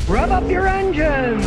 Rev up your engines!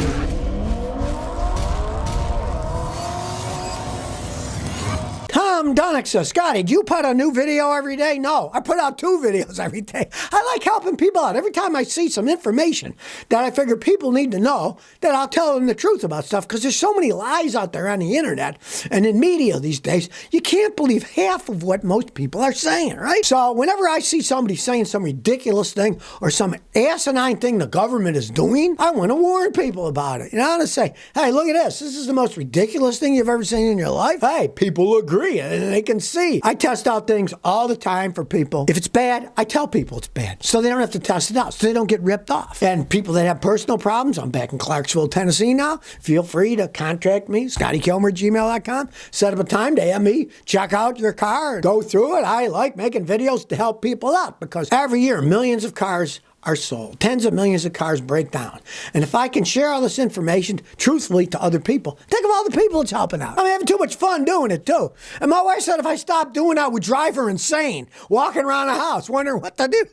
Tom Dunnick says, Scotty, do you put a new video every day? No, I put out 2 videos every day. I like helping people out. Every time I see some information that I figure people need to know, that I'll tell them the truth about stuff, because there's so many lies out there on the internet and in media these days, you can't believe half of what most people are saying, right? So whenever I see somebody saying some ridiculous thing or some asinine thing the government is doing, I want to warn people about it. You know, I want to say, hey, look at this. This is the most ridiculous thing you've ever seen in your life. Hey, people agree. And they can see. I test out things all the time for people. If it's bad, I tell people it's bad, so they don't have to test it out, so they don't get ripped off. And people that have personal problems, I'm back in Clarksville, Tennessee now. Feel free to contact me, ScottyKilmer@gmail.com. Set up a time to have me check out your car and go through it. I like making videos to help people out, because every year millions of cars are sold. Tens of millions of cars break down. And if I can share all this information truthfully to other people, think of all the people it's helping out. I'm having too much fun doing it too. And my wife said if I stopped doing that, I would drive her insane, walking around the house wondering what to do.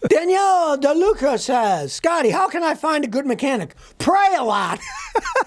Danielle DeLuca says, Scotty, how can I find a good mechanic? Pray a lot.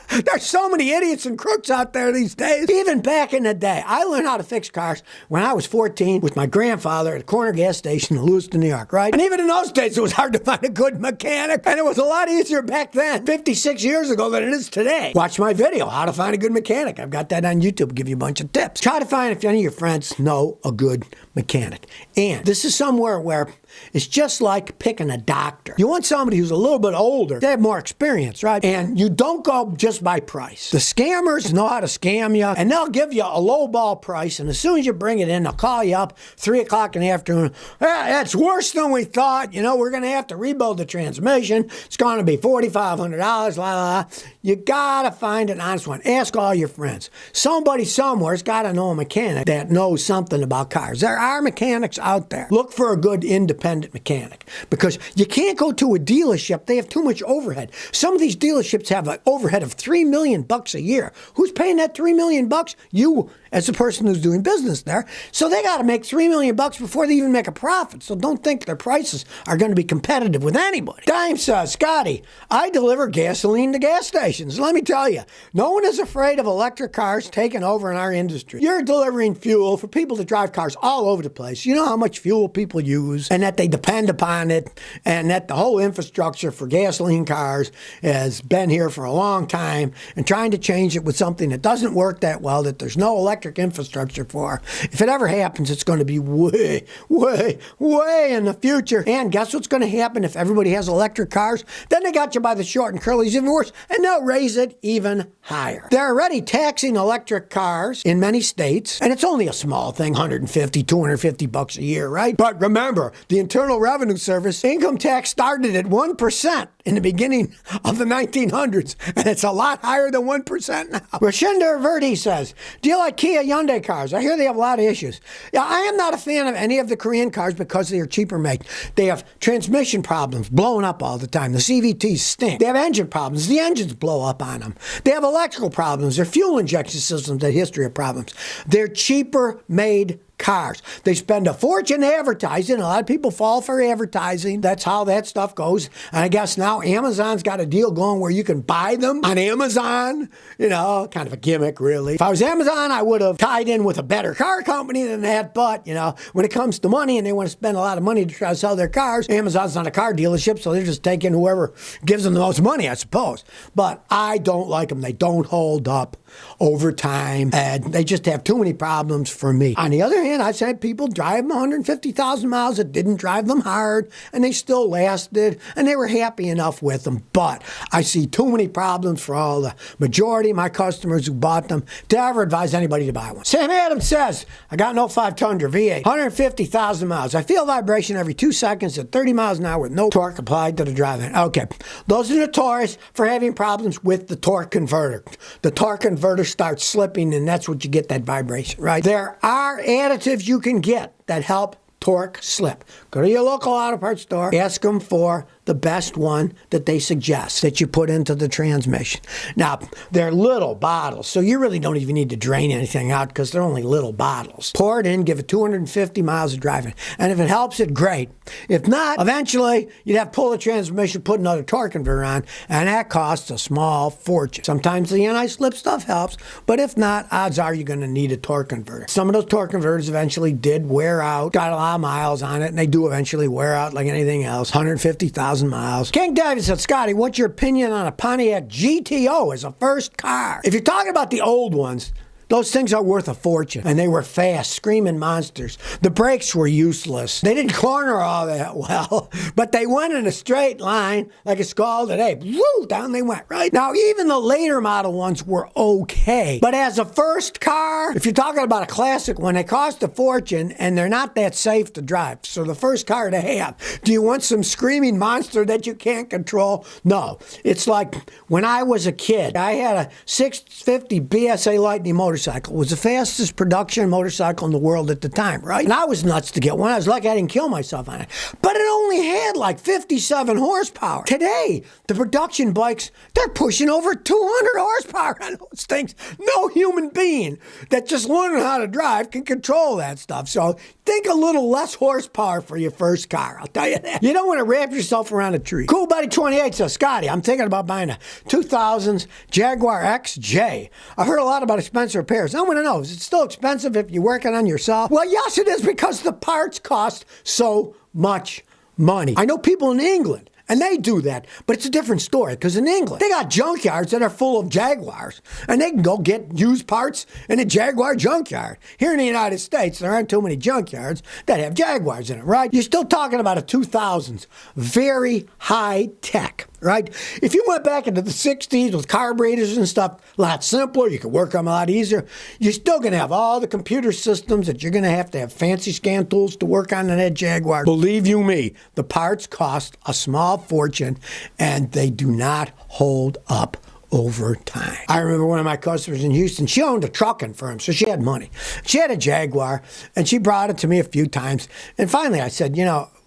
There's so many idiots and crooks out there these days. Even back in the day, I learned how to fix cars when I was 14 with my grandfather at a corner gas station in Lewiston, New York, right? And even in those days, it was hard to find a good mechanic. And it was a lot easier back then, 56 years ago, than it is today. Watch my video, How to Find a Good Mechanic. I've got that on YouTube. I'll give you a bunch of tips. Try to find if any of your friends know a good mechanic. And this is somewhere where it's just like picking a doctor. You want somebody who's a little bit older. They have more experience, right? And you don't go just by price. The scammers know how to scam you, and they'll give you a low ball price, and as soon as you bring it in, they'll call you up 3 o'clock in the afternoon. That's worse than we thought. You know, we're going to have to rebuild the transmission. It's going to be $4,500, la, la, la. You got to find an honest one. Ask all your friends. Somebody somewhere's got to know a mechanic that knows something about cars. There are mechanics out there. Look for a good independent mechanic, because you can't go to a dealership. They have too much overhead. Some of these dealerships have an overhead of $3 million a year. Who's paying that $3 million? You, as the person who's doing business there. So they got to make $3 million before they even make a profit. So don't think their prices are going to be competitive with anybody. Dime says, Scotty, I deliver gasoline to gas stations. Let me tell you, no one is afraid of electric cars taking over in our industry. You're delivering fuel for people that drive cars all over the place. You know how much fuel people use, and that they depend upon it, and that the whole infrastructure for gasoline cars has been here for a long time, and trying to change it with something that doesn't work that well, that there's no electric infrastructure for. If it ever happens, it's going to be way, way, way in the future. And guess what's going to happen if everybody has electric cars? Then they got you by the short and curlies even worse, and they'll raise it even higher. They're already taxing electric cars in many states, and it's only a small thing, $150, $250 a year, right? But remember, the Internal Revenue Service income tax started at 1% in the beginning of the 1900s, and it's a lot higher than 1% now. Rashinder Verdi says, do you like Kia Hyundai cars? I hear they have a lot of issues. Yeah, I am not a fan of any of the Korean cars because they are cheaper made. They have transmission problems, blowing up all the time. The CVTs stink. They have engine problems. The engines blow up on them. They have electrical problems. Their fuel injection systems have a history of problems. They're cheaper made cars. They spend a fortune advertising. A lot of people fall for advertising. That's how that stuff goes. And I guess now Amazon's got a deal going where you can buy them on Amazon. You know, kind of a gimmick, really. If I was Amazon, I would have tied in with a better car company than that. But, you know, when it comes to money and they want to spend a lot of money to try to sell their cars, Amazon's not a car dealership, so they're just taking whoever gives them the most money, I suppose. But I don't like them. They don't hold up over time, and they just have too many problems for me. On the other hand, I've had people drive them 150,000 miles that didn't drive them hard, and they still lasted, and they were happy enough with them. But I see too many problems for all the majority of my customers who bought them to ever advise anybody to buy one. Sam Adams says, I got an 05 Tundra V8, 150,000 miles. I feel vibration every 2 seconds at 30 miles an hour with no torque applied to the drive. Okay, those are notorious for having problems with the torque converter. The torque converter starts slipping, and that's what you get, that vibration, right? There are additives you can get that help torque slip. Go to your local auto parts store, ask them for the best one that they suggest that you put into the transmission. Now, they're little bottles, so you really don't even need to drain anything out because they're only little bottles. Pour it in, give it 250 miles of driving, and if it helps it, great. If not, eventually you'd have to pull the transmission, put another torque converter on, and that costs a small fortune. Sometimes the anti-slip stuff helps, but if not, odds are you're going to need a torque converter. Some of those torque converters eventually did wear out, got a lot of miles on it, and they do eventually wear out like anything else. 150,000 miles. King David said, Scotty, what's your opinion on a Pontiac GTO as a first car? If you're talking about the old ones, those things are worth a fortune, and they were fast, screaming monsters. The brakes were useless. They didn't corner all that well, but they went in a straight line like a skull today. Woo, down they went, right? Now, even the later model ones were okay, but as a first car, if you're talking about a classic one, they cost a fortune, and they're not that safe to drive. So the first car to have, do you want some screaming monster that you can't control? No. It's like when I was a kid, I had a 650 BSA Lightning motorcycle. It was the fastest production motorcycle in the world at the time, right? And I was nuts to get one. I was lucky I didn't kill myself on it. But it only had like 57 horsepower. Today, the production bikes, they're pushing over 200 horsepower on those things. No human being that just learning how to drive can control that stuff. So think a little less horsepower for your first car. I'll tell you that. You don't want to wrap yourself around a tree. Cool Buddy 28 says, Scotty, I'm thinking about buying a 2000s Jaguar XJ. I heard a lot about expensive repairs. I want to know, is it still expensive if you're working on yourself? Well, yes, it is, because the parts cost so much money. I know people in England, and they do that, but it's a different story, because in England, they got junkyards that are full of Jaguars, and they can go get used parts in a Jaguar junkyard. Here in the United States, there aren't too many junkyards that have Jaguars in it, right? You're still talking about a 2000s, very high tech, right? If you went back into the 60s with carburetors and stuff, a lot simpler, you could work them a lot easier, you're still going to have all the computer systems that you're going to have fancy scan tools to work on in that Jaguar. Believe you me, the parts cost a small fortune, and they do not hold up over time. I remember one of my customers in Houston, she owned a trucking firm, so she had money. She had a Jaguar, and she brought it to me a few times, and finally I said,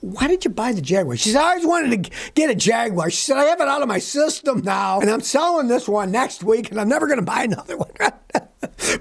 why did you buy the Jaguar? She said, I always wanted to get a Jaguar. She said, I have it out of my system now, and I'm selling this one next week, and I'm never going to buy another one.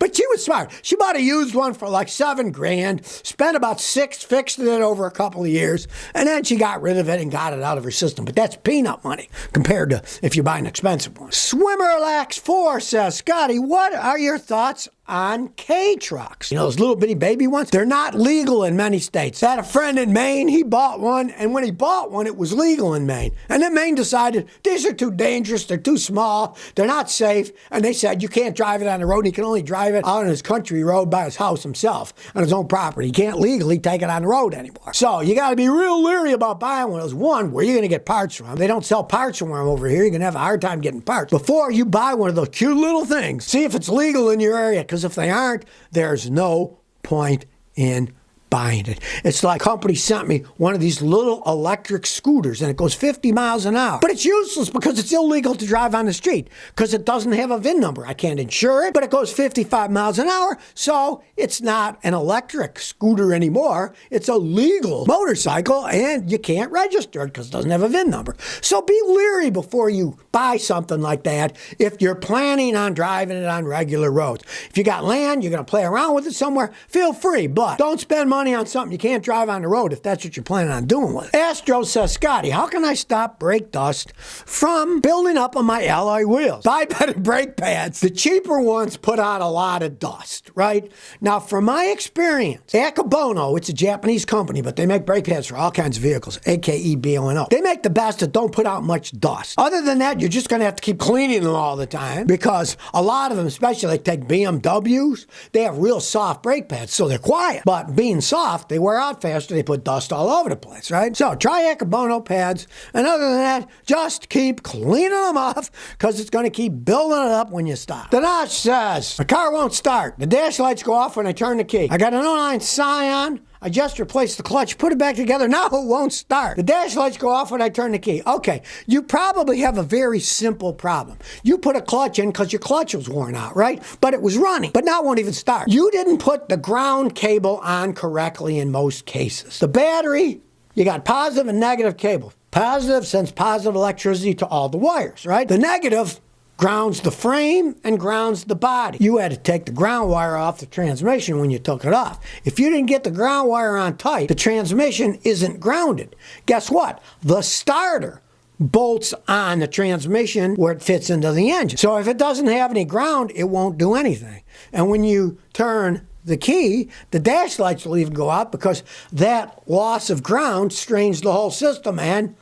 But she was smart. She bought a used one for like $7,000, spent about $6,000 fixing it over a couple of years, and then she got rid of it and got it out of her system. But that's peanut money compared to if you buy an expensive one. Swimmerlax4 says, Scotty, what are your thoughts on K-trucks? Those little bitty baby ones? They're not legal in many states. I had a friend in Maine, he bought one, and when he bought one, it was legal in Maine. And then Maine decided, these are too dangerous, they're too small, they're not safe, and they said you can't drive it on the road, he can only drive it out on his country road by his house himself, on his own property. He can't legally take it on the road anymore. So you gotta be real leery about buying one of those. One, where are you gonna get parts from? They don't sell parts from over here, you're gonna have a hard time getting parts. Before you buy one of those cute little things, see if it's legal in your area, because if they aren't, there's no point in buying it. It's like a company sent me one of these little electric scooters, and it goes 50 miles an hour. But it's useless because it's illegal to drive on the street because it doesn't have a VIN number. I can't insure it, but it goes 55 miles an hour, so it's not an electric scooter anymore. It's a legal motorcycle, and you can't register it because it doesn't have a VIN number. So be leery before you buy something like that if you're planning on driving it on regular roads. If you got land, you're going to play around with it somewhere, feel free, but don't spend money on something you can't drive on the road if that's what you're planning on doing with it. Astro says, Scotty, how can I stop brake dust from building up on my alloy wheels? Buy better brake pads. The cheaper ones put on a lot of dust, right? Now, from my experience, Akebono, it's a Japanese company, but they make brake pads for all kinds of vehicles, Akebono. They make the best that don't put out much dust. Other than that, you're just going to have to keep cleaning them all the time because a lot of them, especially like take BMWs, they have real soft brake pads, so they're quiet. But being soft, they wear out faster, they put dust all over the place, right? So try Akebono pads, and other than that, just keep cleaning them off because it's going to keep building it up when you stop. Dinesh says, my car won't start. The dash lights go off when I turn the key. I got an 09 Scion. I just replaced the clutch, put it back together, now it won't start. The dash lights go off when I turn the key. Okay, you probably have a very simple problem. You put a clutch in because your clutch was worn out, right? But it was running, but now it won't even start. You didn't put the ground cable on correctly in most cases. The battery, you got positive and negative cable. Positive sends positive electricity to all the wires, right? The negative grounds the frame and grounds the body. You had to take the ground wire off the transmission when you took it off. If you didn't get the ground wire on tight, the transmission isn't grounded. Guess what? The starter bolts on the transmission where it fits into the engine. So if it doesn't have any ground, it won't do anything. And when you turn the key, the dash lights will even go out because that loss of ground strains the whole system, and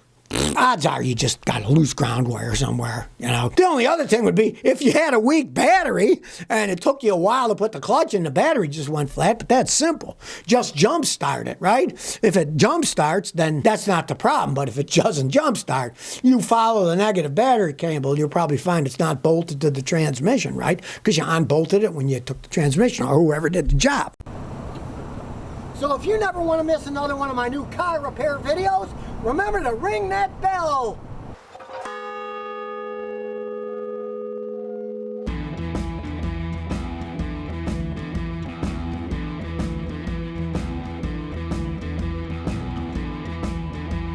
odds are you just got a loose ground wire somewhere, you know. The only other thing would be if you had a weak battery and it took you a while to put the clutch in, the battery just went flat, but that's simple. Just jump start it, right? If it jump starts, then that's not the problem, but if it doesn't jump start, you follow the negative battery cable, you'll probably find it's not bolted to the transmission, right? Because you unbolted it when you took the transmission or whoever did the job. So if you never want to miss another one of my new car repair videos, remember to ring that bell.